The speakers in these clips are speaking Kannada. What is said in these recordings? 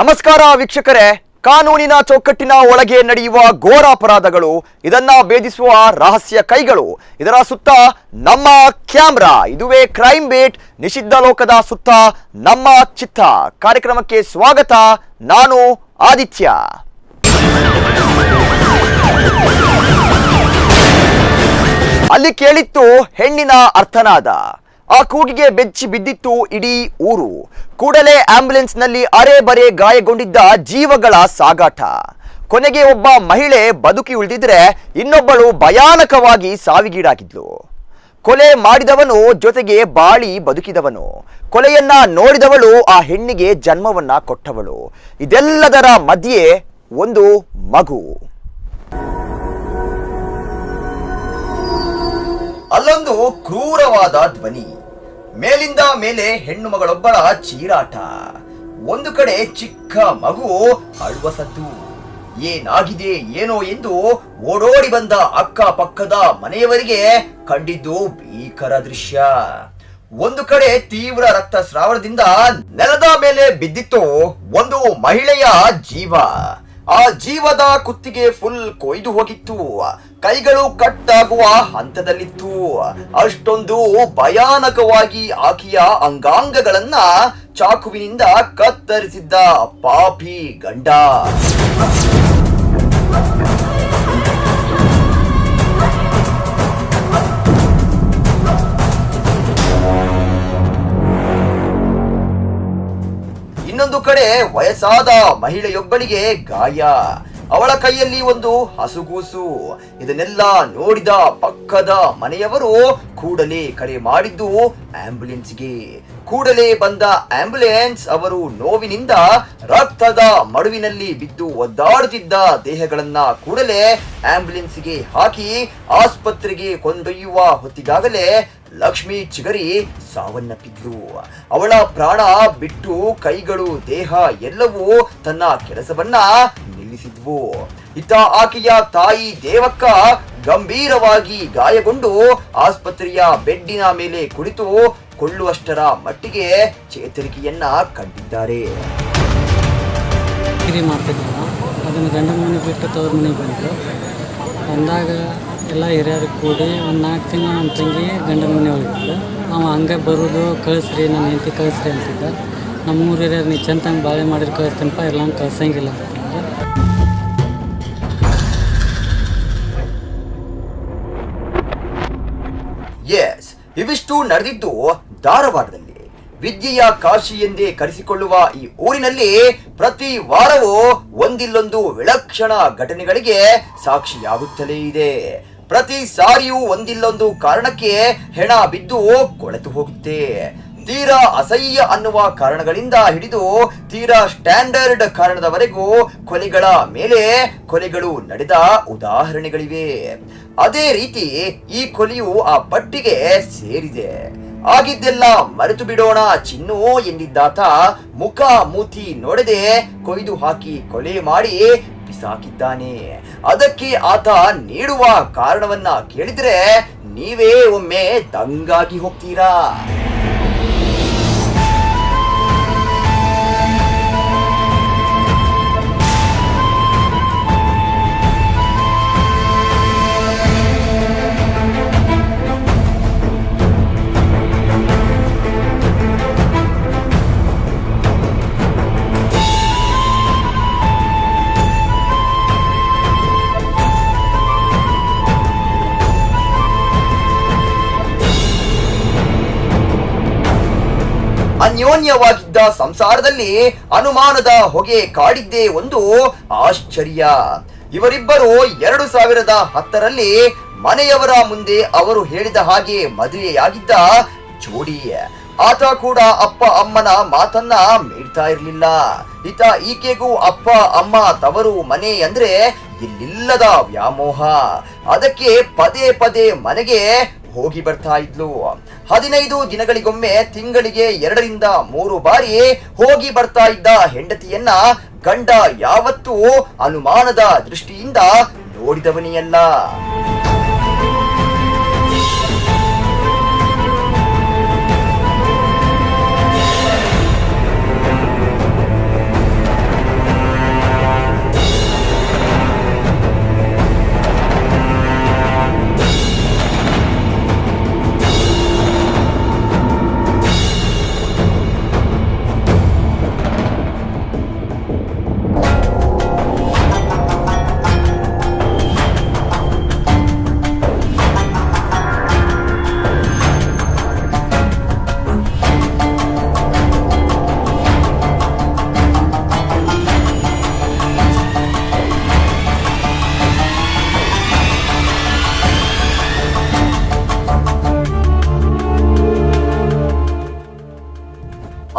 ನಮಸ್ಕಾರ ವೀಕ್ಷಕರೇ, ಕಾನೂನಿನ ಚೌಕಟ್ಟಿನ ಒಳಗೆ ನಡೆಯುವ ಘೋರ ಅಪರಾಧಗಳು, ಇದನ್ನ ಭೇದಿಸುವ ರಹಸ್ಯ ಕೈಗಳು, ಇದರ ಸುತ್ತ ನಮ್ಮ ಕ್ಯಾಮ್ರಾ. ಇದುವೇ ಕ್ರೈಮ್ ಬೇಟ್, ನಿಷಿದ್ಧ ಲೋಕದ ಸುತ್ತ ನಮ್ಮ ಚಿತ್ತ. ಕಾರ್ಯಕ್ರಮಕ್ಕೆ ಸ್ವಾಗತ. ನಾನು ಆದಿತ್ಯ. ಅಲ್ಲಿ ಕೇಳಿತ್ತು ಹೆಣ್ಣಿನ ಅರ್ಥನಾದ. ಆ ಕೂಗಿಗೆ ಬೆಚ್ಚಿ ಬಿದ್ದಿತ್ತು ಇಡೀ ಊರು. ಕೂಡಲೇ ಆಂಬ್ಯುಲೆನ್ಸ್ ನಲ್ಲಿ ಅರೆ ಬರೆ ಗಾಯಗೊಂಡಿದ್ದ ಜೀವಗಳ ಸಾಗಾಟ. ಕೊನೆಗೆ ಒಬ್ಬ ಮಹಿಳೆ ಬದುಕಿ ಉಳಿದಿದ್ರೆ ಇನ್ನೊಬ್ಬಳು ಭಯಾನಕವಾಗಿ ಸಾವಿಗೀಡಾಗಿದ್ಲು. ಕೊಲೆ ಮಾಡಿದವನು ಜೊತೆಗೆ ಬಾಳಿ ಬದುಕಿದವನು. ಕೊಲೆಯನ್ನ ನೋಡಿದವಳು ಆ ಹೆಣ್ಣಿಗೆ ಜನ್ಮವನ್ನ ಕೊಟ್ಟವಳು. ಇದೆಲ್ಲದರ ಮಧ್ಯೆ ಒಂದು ಮಗು. ಅಲ್ಲೊಂದು ಕ್ರೂರವಾದ ಧ್ವನಿ. ಮೇಲಿಂದ ಮೇಲೆ ಹೆಣ್ಣು ಮಗಳೊಬ್ಬಳ ಚೀರಾಟ. ಒಂದು ಕಡೆ ಚಿಕ್ಕ ಮಗು ಅಳುವ ಸದ್ದು. ಏನಾಗಿದೆ ಏನೋ ಎಂದು ಓಡೋಡಿ ಬಂದ ಅಕ್ಕಪಕ್ಕದ ಮನೆಯವರಿಗೆ ಕಂಡಿದ್ದು ಭೀಕರ ದೃಶ್ಯ. ಒಂದು ಕಡೆ ತೀವ್ರ ರಕ್ತಸ್ರಾವದಿಂದ ನೆಲದ ಮೇಲೆ ಬಿದ್ದಿತ್ತು ಒಂದು ಮಹಿಳೆಯ ಜೀವ. ಆ ಜೀವದ ಕುತ್ತಿಗೆ ಫುಲ್ ಕೊಯ್ದು ಹೋಗಿತ್ತು. ಕೈಗಳು ಕಟ್ಟಾಗುವ ಹಂತದಲ್ಲಿತ್ತು. ಅಷ್ಟೊಂದು ಭಯಾನಕವಾಗಿ ಆಕೆಯ ಅಂಗಾಂಗಗಳನ್ನ ಚಾಕುವಿನಿಂದ ಕತ್ತರಿಸಿದ್ದ ಪಾಪಿ ಗಂಡ. ಇನ್ನೊಂದು ಕಡೆ ವಯಸ್ಸಾದ ಮಹಿಳೆಯೊಬ್ಬಳಿಗೆ ಗಾಯ. ಅವಳ ಕೈಯಲ್ಲಿ ಒಂದು ಹಸುಗೂಸು. ಇದನ್ನೆಲ್ಲ ನೋಡಿದ ಪಕ್ಕದ ಮನೆಯವರು ಕೂಡಲೇ ಕರೆ ಮಾಡಿದ್ದು ಆಂಬ್ಯುಲೆನ್ಸ್ಗೆ. ಕೂಡಲೇ ಬಂದ ಆಂಬ್ಯುಲೆನ್ಸ್ ಅವರು ನೋವಿನಿಂದ ರಕ್ತದ ಮಡುವಿನಲ್ಲಿ ಬಿದ್ದು ಒದ್ದಾಡುತ್ತಿದ್ದ ದೇಹಗಳನ್ನ ಕೂಡಲೇ ಆಂಬ್ಯುಲೆನ್ಸ್ಗೆ ಹಾಕಿ ಆಸ್ಪತ್ರೆಗೆ ಕೊಂಡೊಯ್ಯುವ ಹೊತ್ತಿಗಾಗಲೇ ಲಕ್ಷ್ಮಿ ಚಿಗರಿ ಸಾವನ್ನಪ್ಪಿದ್ಲು. ಅವಳ ಪ್ರಾಣ ಬಿಟ್ಟು ಕೈಗಳು ದೇಹ ಎಲ್ಲವೂ ತನ್ನ ಕೆಲಸವನ್ನ ನಿಲ್ಲಿಸಿದ್ವು. ಇತ್ತ ಆಕೆಯ ತಾಯಿ ದೇವಕ್ಕ ಗಂಭೀರವಾಗಿ ಗಾಯಗೊಂಡು ಆಸ್ಪತ್ರೆಯ ಬೆಡ್ಡಿನ ಮೇಲೆ ಕುಳಿತು ಕೊಳ್ಳುವಷ್ಟರ ಮಟ್ಟಿಗೆ ಚೇತರಿಕೆಯನ್ನ ಕಂಡಿದ್ದಾರೆ. ಅದನ್ನು ಗಂಡನ ಮನೆ ಬಿಟ್ಟು ತವ್ರ ಮನೆಗೆ ಬಂದರು. ಬಂದಾಗ ಎಲ್ಲ ಹಿರಿಯರು ಕೂಡಿ ಒಂದು 4 ತಿಂಗಳು ನಮ್ಮ ತಂಗಿ ಗಂಡನ ಮನೆ ಒಳಗಿದ್ದ. ಅವ ಹಂಗೆ ಬರೋದು, ಕಳಿಸ್ರಿ ನನ್ನ ಹೆಂಡತಿ ಕಳಿಸ್ರಿ ಅಂತಿದ್ದ. ನಮ್ಮೂರು ಹಿರಿಯರು ನೀ ಚಂದಂಗೆ ಬಾಳೆ ಮಾಡಿದ್ರೆ ಕಳಿಸ್ತೀನಪ್ಪ, ಇಲ್ಲ ಹಂಗೆ ಕಳ್ಸಂಗಿಲ್ಲ ಅಂತಂದ್ರೆ. ಎಸ್, ಇವಿಷ್ಟು ನಡೆದಿದ್ದು ಧಾರವಾಡದಲ್ಲಿ. ವಿದ್ಯೆಯ ಕಾಶಿ ಎಂದೇ ಕರೆಸಿಕೊಳ್ಳುವ ಈ ಊರಿನಲ್ಲಿ ಪ್ರತಿ ವಾರವೂ ಒಂದಿಲ್ಲೊಂದು ವಿಲಕ್ಷಣ ಘಟನೆಗಳಿಗೆ ಸಾಕ್ಷಿಯಾಗುತ್ತಲೇ ಇದೆ. ಪ್ರತಿ ಸಾರಿಯೂ ಒಂದಿಲ್ಲೊಂದು ಕಾರಣಕ್ಕೆ ಹೆಣ ಬಿದ್ದು ಕೊಳೆತು ಹೋಗುತ್ತೆ. ತೀರಾ ಅಸಹ್ಯ ಅನ್ನುವ ಕಾರಣಗಳಿಂದ ಹಿಡಿದು ತೀರಾ ಸ್ಟ್ಯಾಂಡರ್ಡ್ ಕಾರಣದವರೆಗೂ ಕೊಲೆಗಳ ಮೇಲೆ ಕೊಲೆಗಳು ನಡೆದ ಉದಾಹರಣೆಗಳಿವೆ. ಅದೇ ರೀತಿ ಈ ಕೊಲೆಯು ಆ ಪಟ್ಟಿಗೆ ಸೇರಿದೆ. ಆಗಿದ್ದೆಲ್ಲ ಮರೆತು ಬಿಡೋಣ ಚಿನ್ನು ಎಂದಿದ್ದಾತ ಮುಖ ಮೂತಿ ನೋಡದೆ ಕೊಯ್ದು ಹಾಕಿ ಕೊಲೆ ಮಾಡಿ ಬಿಸಾಕಿದ್ದಾನೆ. ಅದಕ್ಕೆ ಆತ ನೀಡುವ ಕಾರಣವನ್ನ ಕೇಳಿದ್ರೆ ನೀವೇ ಒಮ್ಮೆ ದಂಗಾಗಿ ಹೋಗ್ತೀರಾ. ಅನ್ಯೋನ್ಯವಾಗಿದ್ದ ಸಂಸಾರದಲ್ಲಿ ಅನುಮಾನದ ಹೊಗೆ ಕಾಡಿದ್ದೇ ಒಂದು ಆಶ್ಚರ್ಯ. ಇವರಿಬ್ಬರು 2010ರಲ್ಲಿ ಮನೆಯವರ ಮುಂದೆ ಅವರು ಹೇಳಿದ ಹಾಗೆ ಮದುವೆಯಾಗಿದ್ದ ಜೋಡಿ. ಆತ ಕೂಡ ಅಪ್ಪ ಅಮ್ಮನ ಮಾತನ್ನ ಮೀರ್ತಾ ಇರ್ಲಿಲ್ಲ. ಈತ ಈಕೆಗೂ ಅಪ್ಪ ಅಮ್ಮ ತವರು ಮನೆ ಅಂದ್ರೆ ಇಲ್ಲಿಲ್ಲದ ವ್ಯಾಮೋಹ. ಅದಕ್ಕೆ ಪದೇ ಪದೇ ಮನೆಗೆ ಹೋಗಿ ಬರ್ತಾ ಇದ್ಲು. 15 ದಿನಗಳಿಗೊಮ್ಮೆ ತಿಂಗಳಿಗೆ 2ರಿಂದ 3 ಬಾರಿ ಹೋಗಿ ಬರ್ತಾ ಇದ್ದ ಹೆಂಡತಿಯನ್ನ ಗಂಡ ಯಾವತ್ತೂ ಅನುಮಾನದ ದೃಷ್ಟಿಯಿಂದ ನೋಡಿದವನೇ ಅಲ್ಲ.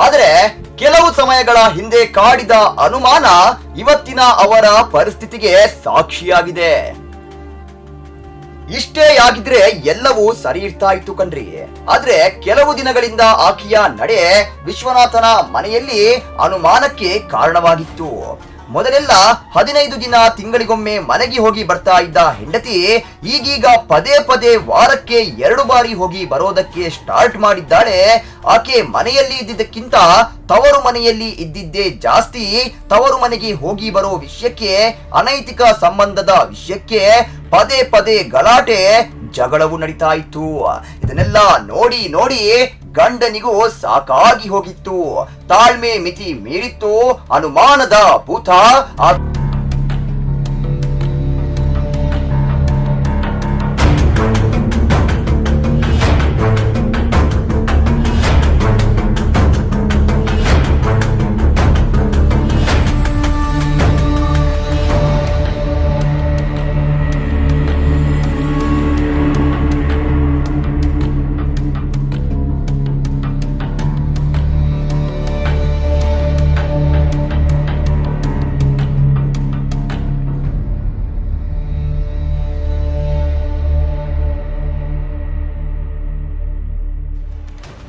ಆದರೆ ಕೆಲವು ಸಮಯಗಳ ಹಿಂದೆ ಕಾಡಿದ ಅನುಮಾನ ಇವತ್ತಿನ ಅವರ ಪರಿಸ್ಥಿತಿಗೆ ಸಾಕ್ಷಿಯಾಗಿದೆ. ಇಷ್ಟೇ ಆಗಿದ್ರೆ ಎಲ್ಲವೂ ಸರಿ ಇರ್ತಾ ಇತ್ತು ಕಣ್ರಿ. ಆದ್ರೆ ಕೆಲವು ದಿನಗಳಿಂದ ಆಕೆಯ ನಡೆ ವಿಶ್ವನಾಥನ ಮನೆಯಲ್ಲಿ ಅನುಮಾನಕ್ಕೆ ಕಾರಣವಾಗಿತ್ತು. ಮೊದಲೆಲ್ಲ 15 ದಿನ ತಿಂಗಳಿಗೊಮ್ಮೆ ಮನೆಗೆ ಹೋಗಿ ಬರ್ತಾ ಇದ್ದ ಹೆಂಡತಿ ಈಗೀಗ ಪದೇ ಪದೇ ವಾರಕ್ಕೆ 2 ಬಾರಿ ಹೋಗಿ ಬರೋದಕ್ಕೆ ಸ್ಟಾರ್ಟ್ ಮಾಡಿದ್ದಾಳೆ. ಆಕೆ ಮನೆಯಲ್ಲಿ ಇದ್ದಿದ್ದಕ್ಕಿಂತ ತವರು ಮನೆಯಲ್ಲಿ ಇದ್ದಿದ್ದೇ ಜಾಸ್ತಿ. ತವರು ಮನೆಗೆ ಹೋಗಿ ಬರೋ ವಿಷಯಕ್ಕೆ, ಅನೈತಿಕ ಸಂಬಂಧದ ವಿಷಯಕ್ಕೆ ಪದೇ ಪದೇ ಗಲಾಟೆ ಜಗಳವು ನಡೀತಾ ಇತ್ತು. ಇದನ್ನೆಲ್ಲ ನೋಡಿ ನೋಡಿ ಗಂಡನಿಗೂ ಸಾಕಾಗಿ ಹೋಗಿತ್ತು. ತಾಳ್ಮೆ ಮಿತಿ ಮೀರಿತ್ತು. ಅನುಮಾನದ ಭೂತ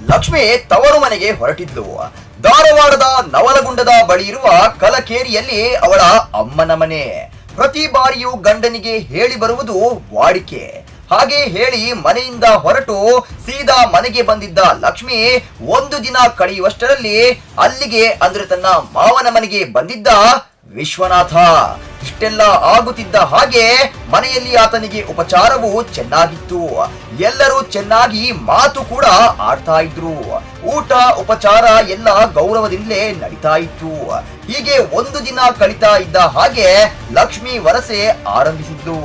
ಲಕ್ಷ್ಮಿ ತವರು ಮನೆಗೆ ಹೊರಟಿದ್ಲು. ಧಾರವಾಡದ ನವಲಗುಂಡದ ಬಳಿ ಇರುವ ಕಲಕೇರಿಯಲ್ಲಿ ಅವಳ ಅಮ್ಮನ ಮನೆ. ಪ್ರತಿ ಬಾರಿಯೂ ಗಂಡನಿಗೆ ಹೇಳಿ ಬರುವುದು ವಾಡಿಕೆ. ಹಾಗೆ ಹೇಳಿ ಮನೆಯಿಂದ ಹೊರಟು ಸೀದಾ ಮನೆಗೆ ಬಂದಿದ್ದ ಲಕ್ಷ್ಮಿ ಒಂದು ದಿನ ಕಳೆಯುವಷ್ಟರಲ್ಲಿ ಅಲ್ಲಿಗೆ ಅಂದ್ರೆ ತನ್ನ ಮಾವನ ಮನೆಗೆ ಬಂದಿದ್ದ ವಿಶ್ವನಾಥ. ಇಷ್ಟೆಲ್ಲ ಆಗುತ್ತಿದ್ದ ಹಾಗೆ ಮನೆಯಲ್ಲಿ ಆತನಿಗೆ ಉಪಚಾರವು ಚೆನ್ನಾಗಿತ್ತು. ಎಲ್ಲರೂ ಚೆನ್ನಾಗಿ ಮಾತು ಕೂಡ ಆಡ್ತಾ ಇದ್ರು. ಊಟ ಉಪಚಾರ ಎಲ್ಲ ಗೌರವದಿಂದಲೇ ನಡೀತಾ ಇತ್ತು. ಹೀಗೆ ಒಂದು ದಿನ ಕಳೀತಾ ಇದ್ದ ಹಾಗೆ ಲಕ್ಷ್ಮಿ ವರಸೆ ಆರಂಭಿಸಿದ್ದು.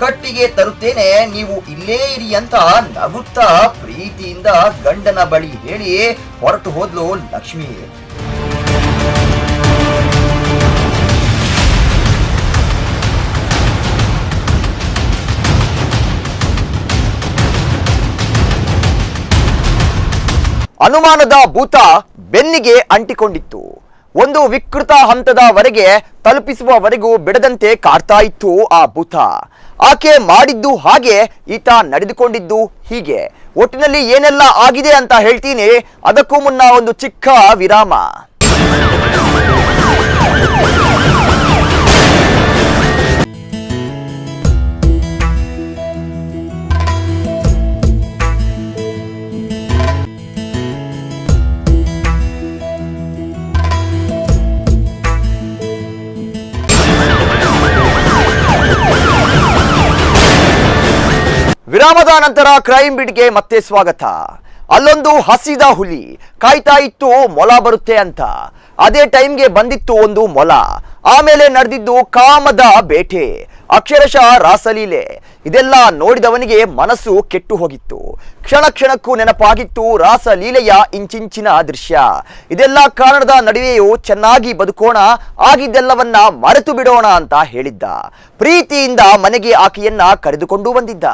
ಕಟ್ಟಿಗೆ ತರುತ್ತೇನೆ, ನೀವು ಇಲ್ಲೇ ಇರಿ ಅಂತ ನಗುತ್ತಾ ಪ್ರೀತಿಯಿಂದ ಗಂಡನ ಬಳಿ ಹೇಳಿ ಹೊರಟು ಹೋದ್ಲು ಲಕ್ಷ್ಮಿ. ಅನುಮಾನದ ಭೂತ ಬೆನ್ನಿಗೆ ಅಂಟಿಕೊಂಡಿತ್ತು. ಒಂದು ವಿಕೃತ ಹಂತದವರೆಗೆ ತಲುಪಿಸುವವರೆಗೂ ಬಿಡದಂತೆ ಕಾಡ್ತಾ ಇತ್ತು ಆ ಭೂತ. ಆಕೆ ಮಾಡಿದ್ದು ಹಾಗೆ, ಈತ ನಡೆದುಕೊಂಡಿದ್ದು ಹೀಗೆ. ಒಟ್ಟಿನಲ್ಲಿ ಏನೆಲ್ಲ ಆಗಿದೆ ಅಂತ ಹೇಳ್ತೀನಿ. ಅದಕ್ಕೂ ಮುನ್ನ ಒಂದು ಚಿಕ್ಕ ವಿರಾಮ. ವಿರಾಮದ ನಂತರ ಕ್ರೈಮ್ ಬೀಟ್ಗೆ ಮತ್ತೆ ಸ್ವಾಗತ. ಅಲ್ಲೊಂದು ಹಸಿದ ಹುಲಿ ಕಾಯ್ತಾ ಇತ್ತು ಮೊಲ ಬರುತ್ತೆ ಅಂತ. ಅದೇ ಟೈಮ್ಗೆ ಬಂದಿತ್ತು ಒಂದು ಮೊಲ. ಆಮೇಲೆ ನಡೆದಿದ್ದು ಕಾಮದ ಬೇಟೆ, ಅಕ್ಷರಶಃ ರಾಸಲೀಲೆ. ಇದೆಲ್ಲ ನೋಡಿದವನಿಗೆ ಮನಸ್ಸು ಕೆಟ್ಟು ಹೋಗಿತ್ತು. ಕ್ಷಣ ಕ್ಷಣಕ್ಕೂ ನೆನಪಾಗಿತ್ತು ರಾಸಲೀಲೆಯ ಇಂಚಿಂಚಿನ ದೃಶ್ಯ. ಇದೆಲ್ಲ ಕಾರಣದ ನಡುವೆಯೂ ಚೆನ್ನಾಗಿ ಬದುಕೋಣ, ಆಗಿದ್ದೆಲ್ಲವನ್ನ ಮರೆತು ಬಿಡೋಣ ಅಂತ ಹೇಳಿದ್ದ. ಪ್ರೀತಿಯಿಂದ ಮನೆಗೆ ಆಕೆಯನ್ನ ಕರೆದುಕೊಂಡು ಬಂದಿದ್ದ.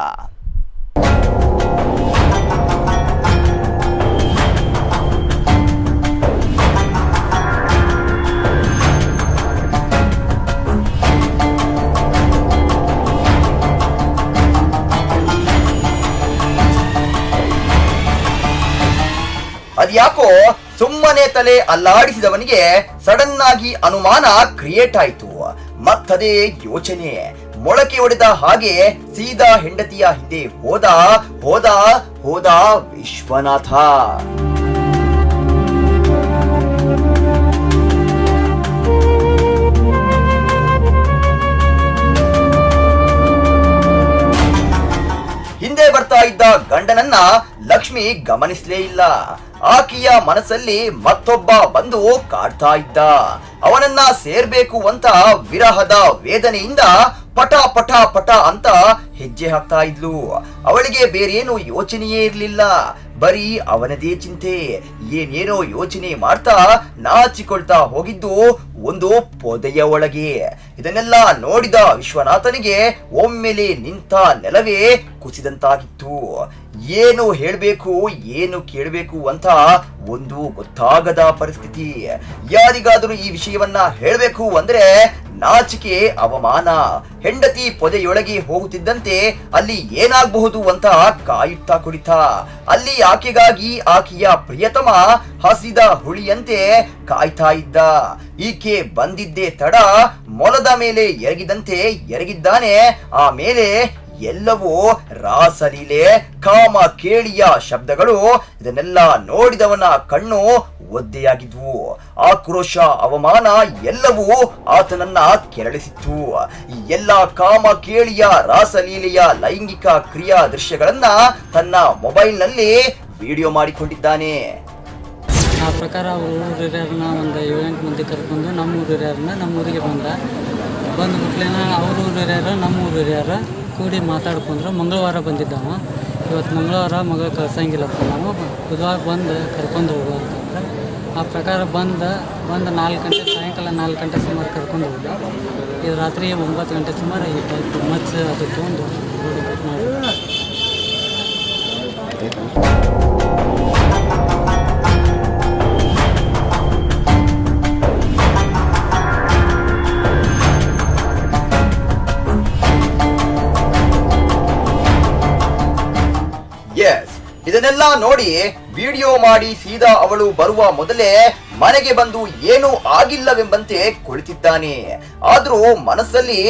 ಅದ್ಯಾಕೋ ಸುಮ್ಮನೆ ತಲೆ ಅಲ್ಲಾಡಿಸಿದವನಿಗೆ ಸಡನ್ ಆಗಿ ಅನುಮಾನ ಕ್ರಿಯೇಟ್ ಆಯ್ತು. ಮತ್ತದೇ ಯೋಚನೆ ಮೊಳಕೆ ಹೊಡೆದ ಹಾಗೆ ಸೀದಾ ಹೆಂಡತಿಯ ಹಿಂದೆ ಹೋದ ಹೋದ ಹೋದ ವಿಶ್ವನಾಥ. ಹಿಂದೆ ಬರ್ತಾ ಇದ್ದ ಗಂಡನನ್ನ ಲಕ್ಷ್ಮಿ ಗಮನಿಸಲೇ ಇಲ್ಲ. ಆಕೆಯ ಮನಸ್ಸಲ್ಲಿ ಮತ್ತೊಬ್ಬ ಬಂದು ಕಾಡ್ತಾ ಇದ್ದ. ಅವನನ್ನ ಸೇರ್ಬೇಕು ಅಂತ ವಿರಹದ ವೇದನೆಯಿಂದ ಪಟ ಪಟ ಪಟ ಅಂತ ಹೆಜ್ಜೆ ಹಾಕ್ತಾ ಇದ್ಲು. ಅವಳಿಗೆ ಬೇರೇನು ಯೋಚನೆಯೇ ಇರ್ಲಿಲ್ಲ, ಬರೀ ಅವನದೇ ಚಿಂತೆ. ಏನೇನೋ ಯೋಚನೆ ಮಾಡ್ತಾ ನಾಚಿಕೊಳ್ತಾ ಹೋಗಿದ್ದು ಒಂದು ಪೊದೆಯ ಒಳಗೆ. ಇದನ್ನೆಲ್ಲ ನೋಡಿದ ವಿಶ್ವನಾಥನಿಗೆ ಒಮ್ಮೆಲೆ ನಿಂತ ನೆಲವೇ ಕುಸಿದಂತಾಗಿತ್ತು. ಏನು ಹೇಳ್ಬೇಕು ಏನು ಕೇಳಬೇಕು ಅಂತ ಒಂದು ಗೊತ್ತಾಗದ ಪರಿಸ್ಥಿತಿ. ಯಾರಿಗಾದರೂ ಈ ವಿಷಯವನ್ನ ಹೇಳಬೇಕು ಅಂದ್ರೆ ನಾಚಿಕೆ, ಅವಮಾನ. ಹೆಂಡತಿ ಪೊದೆಯೊಳಗೆ ಹೋಗುತ್ತಿದ್ದಂತೆ ಅಲ್ಲಿ ಏನಾಗಬಹುದು ಅಂತ ಕಾಯುತ್ತಾ ಕುಳಿತ. ಅಲ್ಲಿ ಆಕೆಗಾಗಿ ಆಕೆಯ ಪ್ರಿಯತಮ ಹಸಿದ ಹುಳಿಯಂತೆ ಕಾಯ್ತಾ ಇದ್ದ. ಈಕೆ ಬಂದಿದ್ದೇ ತಡ ಮೊಲದ ಮೇಲೆ ಎರಗಿದಂತೆ ಎರಗಿದ್ದಾನೆ. ಆಮೇಲೆ ಎಲ್ಲವೂ ರಾಸಲೀಲೆ, ಕಾಮ ಕೇಳಿಯ ಶಬ್ದಗಳು. ಇದನ್ನೆಲ್ಲ ನೋಡಿದವನ ಕಣ್ಣು ಒದ್ದೆಯಾಗಿದ್ವು. ಆಕ್ರೋಶ, ಅವಮಾನ ಎಲ್ಲವೂ ಆತನನ್ನ ಕೆರಳಿಸಿತ್ತು. ಈ ಎಲ್ಲ ಕಾಮ ಕೇಳಿಯ ರಾಸಲೀಲೆಯ ಲೈಂಗಿಕ ಕ್ರಿಯಾ ದೃಶ್ಯಗಳನ್ನ ತನ್ನ ಮೊಬೈಲ್ನಲ್ಲಿ ವಿಡಿಯೋ ಮಾಡಿಕೊಂಡಿದ್ದಾನೆ. ಆ ಪ್ರಕಾರ ಅವರು ಊರಿರ್ಯಾರನ್ನ ಒಂದು 7-8 ಮಂದಿ ಕರ್ಕೊಂಡು ನಮ್ಮ ಊರಿರ್ಯಾರನ್ನ ನಮ್ಮೂರಿಗೆ ಬಂದ ಬಿಟ್ಲೇನ ಅವ್ರ ಊರಿರ್ಯಾರ ನಮ್ಮ ಊರಿರ್ಯಾರ ಕೂಡಿ ಮಾತಾಡ್ಕೊಂಡ್ರೆ ಮಂಗಳವಾರ ಬಂದಿದ್ದಾವ. ಇವತ್ತು ಮಂಗಳವಾರ ಮಗಳು ಕಳ್ಸಂಗಿಲ್ಲಪ್ಪ, ನಾವು ಬುಧವಾರ ಬಂದು ಕರ್ಕೊಂಡು ಹೋಗು ಅಂತಂದ್ರೆ ಆ ಪ್ರಕಾರ ಬಂದು 4 ಗಂಟೆ, ಸಾಯಂಕಾಲ 4 ಗಂಟೆ ಸುಮಾರು ಕರ್ಕೊಂಡು ಹೋಗಿ ಇದು ರಾತ್ರಿ 9 ಗಂಟೆ ಸುಮಾರು ಈ ಮಚ್ಚ ಅದು ತೊಗೊಂಡು ಮಾಡಿ. ಇದನ್ನೆಲ್ಲ ನೋಡಿ ವಿಡಿಯೋ ಮಾಡಿ ಸೀದಾ ಅವಳು ಬರುವ ಮೊದಲೇ ಮನೆಗೆ ಬಂದು ಏನೂ ಆಗಿಲ್ಲವೆಂಬಂತೆ ಕುಳಿತಿದ್ದಾನೆ. ಆದ್ರೂ ಮನಸ್ಸಲ್ಲಿ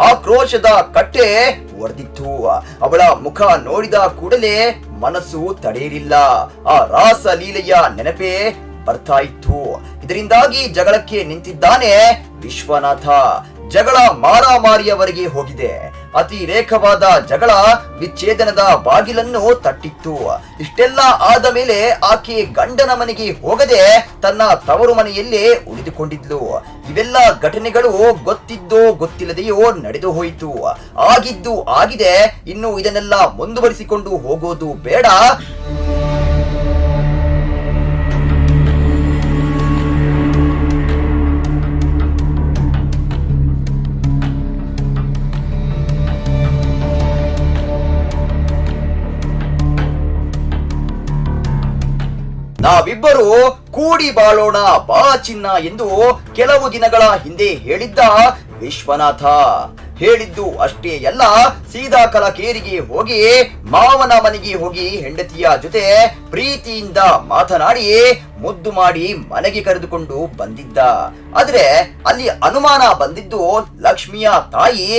ಆಕ್ರೋಶದ ಕಟ್ಟೆ ಒಡೆದಿತ್ತು. ಅವಳ ಮುಖ ನೋಡಿದ ಕೂಡಲೇ ಮನಸ್ಸು ತಡೆಯಲಿಲ್ಲ. ಆ ರಾಸಲೀಲೆಯ ನೆನಪೇ ಬರ್ತಾ ಇತ್ತು. ಇದರಿಂದಾಗಿ ಜಗಳಕ್ಕೆ ನಿಂತಿದ್ದಾನೆ ವಿಶ್ವನಾಥ. ಜಗಳ ಮಾರಾಮಾರಿಯವರೆಗೆ ಹೋಗಿದೆ. ಅತಿರೇಕವಾದ ಜಗಳ ವಿಚ್ಛೇದನದ ಬಾಗಿಲನ್ನು ತಟ್ಟಿತ್ತು. ಇಷ್ಟೆಲ್ಲ ಆದ ಮೇಲೆ ಆಕೆ ಗಂಡನ ಮನೆಗೆ ಹೋಗದೆ ತನ್ನ ತವರು ಮನೆಯಲ್ಲೇ ಉಳಿದುಕೊಂಡಿದ್ಲು. ಇವೆಲ್ಲ ಘಟನೆಗಳು ಗೊತ್ತಿದ್ದೋ ಗೊತ್ತಿಲ್ಲದೆಯೋ ನಡೆದು ಹೋಯಿತು. ಆಗಿದ್ದು ಆಗಿದೆ. ಇನ್ನು ಇದನ್ನೆಲ್ಲ ಮುಂದುವರಿಸಿಕೊಂಡು ಹೋಗೋದು ಬೇಡ. ನಾವಿಬ್ಬರು ಕೂಡಿ ಬಾಳೋಣ ಬಾ ಚಿನ್ನ ಎಂದು ಕೆಲವು ದಿನಗಳ ಹಿಂದೆ ಹೇಳಿದ್ದ ವಿಶ್ವನಾಥ. ಹೇಳಿದ್ದು ಅಷ್ಟೇ ಅಲ್ಲ, ಸೀದಾ ಕಲಕೇರಿಗೆ ಹೋಗಿ ಮಾವನ ಮನೆಗೆ ಹೋಗಿ ಹೆಂಡತಿಯ ಜೊತೆ ಪ್ರೀತಿಯಿಂದ ಮಾತನಾಡಿ ಮುದ್ದು ಮಾಡಿ ಮನೆಗೆ ಕರೆದುಕೊಂಡು ಬಂದಿದ್ದ. ಆದ್ರೆ ಅಲ್ಲಿ ಅನುಮಾನ ಬಂದಿದ್ದು ಲಕ್ಷ್ಮಿಯ ತಾಯಿ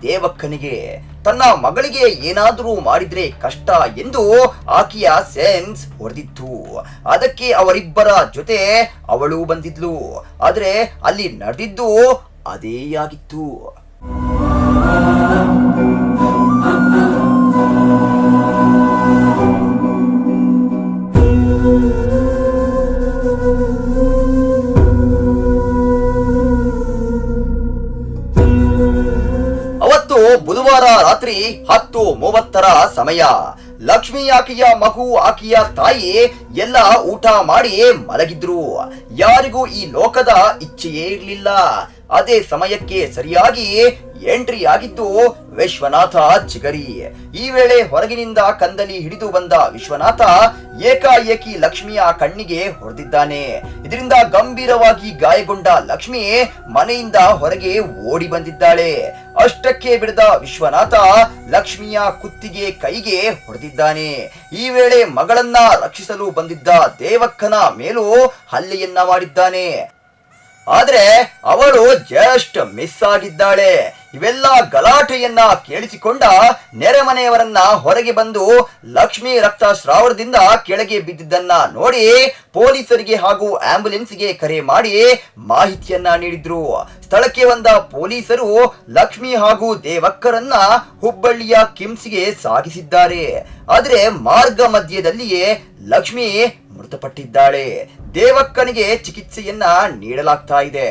ದೇವಕ್ಕನಿಗೆ. ತನ್ನ ಮಗಳಿಗೆ ಏನಾದರೂ ಮಾಡಿದ್ರೆ ಕಷ್ಟ ಎಂದು ಆಕೆಯ ಸೆನ್ಸ್ ಹೊಡೆದಿತ್ತು. ಅದಕ್ಕೆ ಅವರಿಬ್ಬರ ಜೊತೆ ಅವಳು ಬಂದಿದ್ಲು. ಆದ್ರೆ ಅಲ್ಲಿ ನಡೆದಿದ್ದು ಅದೇ ಆಗಿತ್ತು. ಬುಧವಾರ ರಾತ್ರಿ 10:30 ಸಮಯ. ಲಕ್ಷ್ಮಿ ಆಕೆಯ ಮಗು ಆಕೆಯ ತಾಯಿ ಎಲ್ಲ ಊಟ ಮಾಡಿ ಮಲಗಿದ್ರು. ಯಾರಿಗೂ ಈ ಲೋಕದ ಇಚ್ಛೆಯೇ ಇರಲಿಲ್ಲ. ಅದೇ ಸಮಯಕ್ಕೆ ಸರಿಯಾಗಿ ಎಂಟ್ರಿ ಆಗಿದ್ದು ವಿಶ್ವನಾಥ ಚಿಗರಿ. ಈ ವೇಳೆ ಹೊರಗಿನಿಂದ ಕಂದಲಿ ಹಿಡಿದು ಬಂದ ವಿಶ್ವನಾಥ ಏಕಾಏಕಿ ಲಕ್ಷ್ಮಿಯ ಕಣ್ಣಿಗೆ ಹೊಡೆದಿದ್ದಾನೆ. ಇದರಿಂದ ಗಂಭೀರವಾಗಿ ಗಾಯಗೊಂಡ ಲಕ್ಷ್ಮಿ ಮನೆಯಿಂದ ಹೊರಗೆ ಓಡಿ ಬಂದಿದ್ದಾಳೆ. ಅಷ್ಟಕ್ಕೆ ಬಿಡದ ವಿಶ್ವನಾಥ ಲಕ್ಷ್ಮಿಯ ಕುತ್ತಿಗೆ ಕೈಗೆ ಹೊಡೆದಿದ್ದಾನೆ. ಈ ವೇಳೆ ಮಗಳನ್ನ ರಕ್ಷಿಸಲು ಬಂದಿದ್ದ ದೇವಕ್ಕನ ಮೇಲೂ ಹಲ್ಲೆಯನ್ನ ಮಾಡಿದ್ದಾನೆ. ಆದ್ರೆ ಅವಳು ಜಸ್ಟ್ ಮಿಸ್ ಆಗಿದ್ದಾಳೆ. ಇವೆಲ್ಲ ಗಲಾಟೆಯನ್ನ ಕೇಳಿಸಿಕೊಂಡ ನೆರೆಮನೆಯವರನ್ನ ಹೊರಗೆ ಬಂದು ಲಕ್ಷ್ಮಿ ರಕ್ತಸ್ರಾವದಿಂದ ಕೆಳಗೆ ಬಿದ್ದಿದ್ದನ್ನ ನೋಡಿ ಪೊಲೀಸರಿಗೆ ಹಾಗೂ ಆಂಬ್ಯುಲೆನ್ಸ್ಗೆ ಕರೆ ಮಾಡಿ ಮಾಹಿತಿಯನ್ನ ನೀಡಿದ್ರು. ಸ್ಥಳಕ್ಕೆ ಬಂದ ಪೊಲೀಸರು ಲಕ್ಷ್ಮಿ ಹಾಗೂ ದೇವಕ್ಕರನ್ನ ಹುಬ್ಬಳ್ಳಿಯ ಕಿಮ್ಸ್ಗೆ ಸಾಗಿಸಿದ್ದಾರೆ. ಆದ್ರೆ ಮಾರ್ಗ ಮಧ್ಯದಲ್ಲಿಯೇ ಲಕ್ಷ್ಮಿ ಮೃತಪಟ್ಟಿದ್ದಾಳೆ. ದೇವಕ್ಕನಿಗೆ ಚಿಕಿತ್ಸೆಯನ್ನ ನೀಡಲಾಗ್ತಾ ಇದೆ.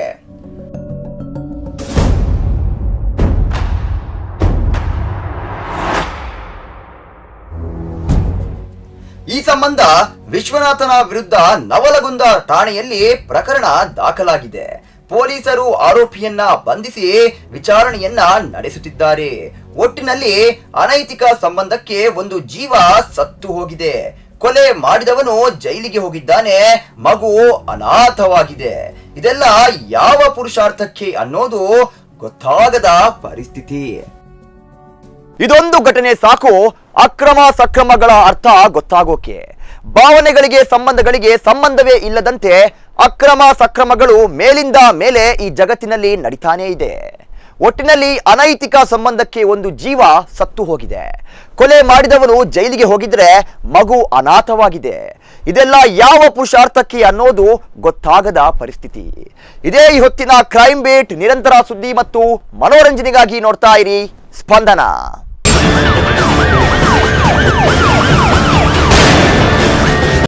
ಈ ಸಂಬಂಧ ವಿಶ್ವನಾಥನ ವಿರುದ್ಧ ನವಲಗುಂದ ಠಾಣೆಯಲ್ಲಿ ಪ್ರಕರಣ ದಾಖಲಾಗಿದೆ. ಪೊಲೀಸರು ಆರೋಪಿಯನ್ನ ಬಂಧಿಸಿ ವಿಚಾರಣೆಯನ್ನ ನಡೆಸುತ್ತಿದ್ದಾರೆ. ಒಟ್ಟಿನಲ್ಲಿ ಅನೈತಿಕ ಸಂಬಂಧಕ್ಕೆ ಒಂದು ಜೀವ ಸತ್ತು ಹೋಗಿದೆ. ಕೊಲೆ ಮಾಡಿದವನು ಜೈಲಿಗೆ ಹೋಗಿದ್ದಾನೆ, ಮಗು ಅನಾಥವಾಗಿದೆ. ಇದೆಲ್ಲ ಯಾವ ಪುರುಷಾರ್ಥಕ್ಕೆ ಅನ್ನೋದು ಗೊತ್ತಾಗದ ಪರಿಸ್ಥಿತಿ. ಇದೊಂದು ಘಟನೆ ಸಾಕು ಅಕ್ರಮ ಸಕ್ರಮಗಳ ಅರ್ಥ ಗೊತ್ತಾಗೋಕೆ. ಭಾವನೆಗಳಿಗೆ ಸಂಬಂಧಗಳಿಗೆ ಸಂಬಂಧವೇ ಇಲ್ಲದಂತೆ ಅಕ್ರಮ ಸಕ್ರಮಗಳು ಮೇಲಿಂದ ಮೇಲೆ ಈ ಜಗತ್ತಿನಲ್ಲಿ ನಡೀತಾನೇ ಇದೆ. ಒಟ್ಟಿನಲ್ಲಿ ಅನೈತಿಕ ಸಂಬಂಧಕ್ಕೆ ಒಂದು ಜೀವ ಸತ್ತು ಹೋಗಿದೆ. ಕೊಲೆ ಮಾಡಿದವನು ಜೈಲಿಗೆ ಹೋಗಿದ್ರೆ ಮಗು ಅನಾಥವಾಗಿದೆ. ಇದೆಲ್ಲ ಯಾವ ಪುರುಷಾರ್ಥಕ್ಕೆ ಅನ್ನೋದು ಗೊತ್ತಾಗದ ಪರಿಸ್ಥಿತಿ. ಇದೇ ಈ ಹೊತ್ತಿನ ಕ್ರೈಮ್ ಬೀಟ್. ನಿರಂತರ ಸುದ್ದಿ ಮತ್ತು ಮನೋರಂಜನೆಗಾಗಿ ನೋಡ್ತಾ ಇರಿ ಸ್ಪಂದನ.